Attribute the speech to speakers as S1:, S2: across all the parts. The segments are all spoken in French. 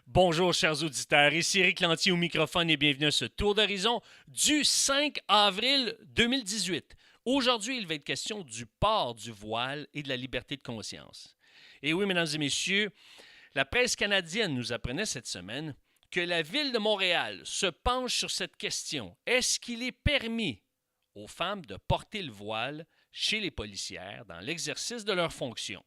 S1: Bonjour chers auditeurs, ici Eric Lantier au microphone et bienvenue à ce tour d'horizon du 5 avril 2018. Aujourd'hui, il va être question du port du voile et de la liberté de conscience. Et oui, mesdames et messieurs, la presse canadienne nous apprenait cette semaine que la ville de Montréal se penche sur cette question. Est-ce qu'il est permis aux femmes de porter le voile chez les policières dans l'exercice de leurs fonctions?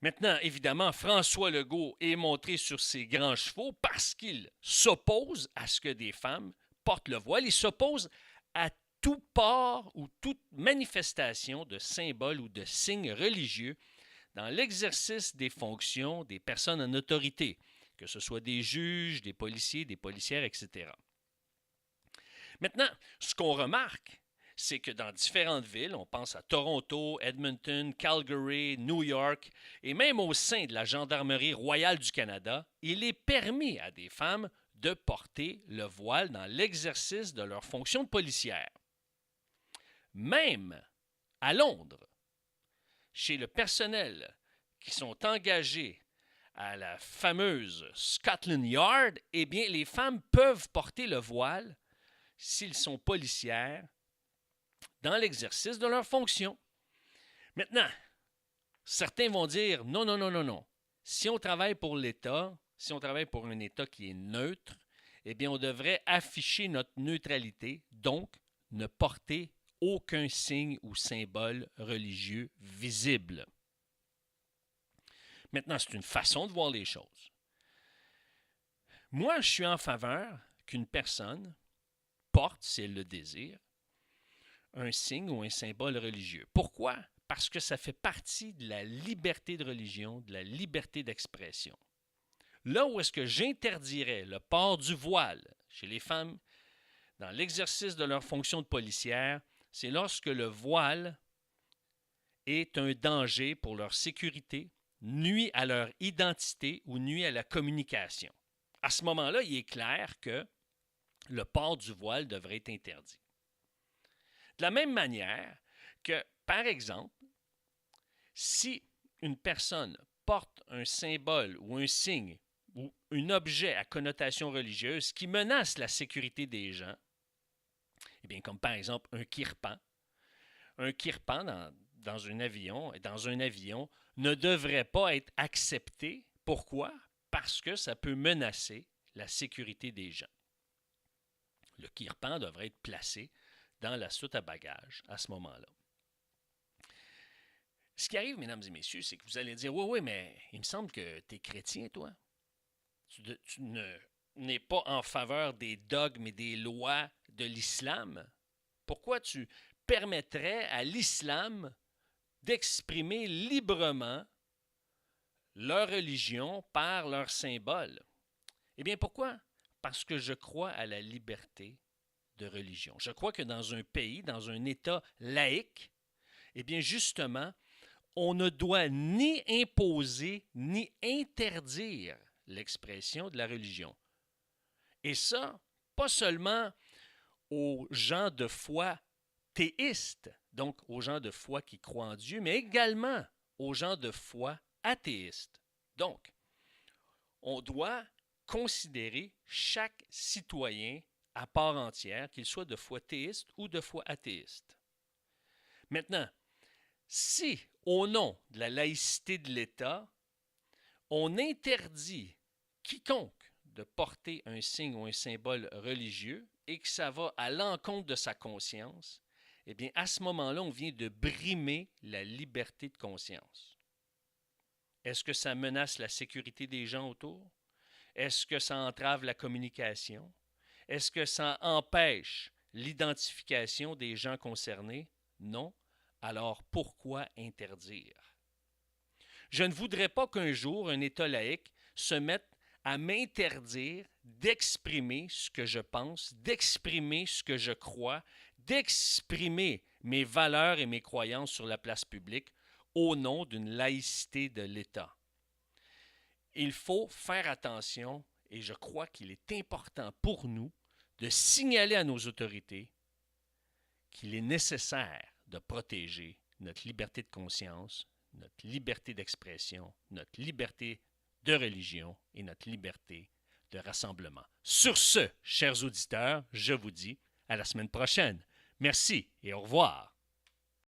S1: Maintenant, évidemment, François Legault est montré sur ses grands chevaux parce qu'il s'oppose à ce que des femmes portent le voile. Il s'oppose à tout port ou toute manifestation de symboles ou de signes religieux dans l'exercice des fonctions des personnes en autorité, que ce soit des juges, des policiers, des policières, etc. Maintenant, ce qu'on remarque, c'est que dans différentes villes, on pense à Toronto, Edmonton, Calgary, New York, et même au sein de la Gendarmerie royale du Canada, il est permis à des femmes de porter le voile dans l'exercice de leur fonction de policière. Même à Londres, chez le personnel qui sont engagés à la fameuse Scotland Yard, eh bien, les femmes peuvent porter le voile s'ils sont policières dans l'exercice de leurs fonctions. Maintenant, certains vont dire non, non, non, non, non. Si on travaille pour l'État, si on travaille pour un État qui est neutre, eh bien, on devrait afficher notre neutralité, donc ne porter aucun signe ou symbole religieux visible. Maintenant, c'est une façon de voir les choses. Moi, je suis en faveur qu'une personne porte, si elle le désire, un signe ou un symbole religieux. Pourquoi? Parce que ça fait partie de la liberté de religion, de la liberté d'expression. Là où est-ce que j'interdirais le port du voile chez les femmes dans l'exercice de leur fonction de policière, c'est lorsque le voile est un danger pour leur sécurité, nuit à leur identité ou nuit à la communication. À ce moment-là, il est clair que le port du voile devrait être interdit. De la même manière que, par exemple, si une personne porte un symbole ou un signe ou un objet à connotation religieuse qui menace la sécurité des gens, eh bien, comme par exemple un kirpan dans un avion ne devrait pas être accepté. Pourquoi? Parce que ça peut menacer la sécurité des gens. Le kirpan devrait être placé dans la soute à bagages à ce moment-là. Ce qui arrive, mesdames et messieurs, c'est que vous allez dire, oui, oui, mais il me semble que tu es chrétien, toi. Tu n'es pas en faveur des dogmes et des lois de l'islam. Pourquoi tu permettrais à l'islam d'exprimer librement leur religion par leurs symboles? Eh bien, pourquoi? Parce que je crois à la liberté de religion. Je crois que dans un pays, dans un État laïque, eh bien, justement, on ne doit ni imposer ni interdire l'expression de la religion. Et ça, pas seulement aux gens de foi théistes, donc aux gens de foi qui croient en Dieu, mais également aux gens de foi athéistes. Donc, on doit considérer chaque citoyen à part entière, qu'il soit de foi théiste ou de foi athéiste. Maintenant, si, au nom de la laïcité de l'État, on interdit quiconque de porter un signe ou un symbole religieux et que ça va à l'encontre de sa conscience, eh bien, à ce moment-là, on vient de brimer la liberté de conscience. Est-ce que ça menace la sécurité des gens autour? Est-ce que ça entrave la communication? Est-ce que ça empêche l'identification des gens concernés? Non. Alors pourquoi interdire? Je ne voudrais pas qu'un jour un État laïque se mette à m'interdire d'exprimer ce que je pense, d'exprimer ce que je crois, d'exprimer mes valeurs et mes croyances sur la place publique au nom d'une laïcité de l'État. Il faut faire attention et je crois qu'il est important pour nous de signaler à nos autorités qu'il est nécessaire de protéger notre liberté de conscience, notre liberté d'expression, notre liberté de religion et notre liberté de rassemblement. Sur ce, chers auditeurs, je vous dis à la semaine prochaine. Merci et au revoir.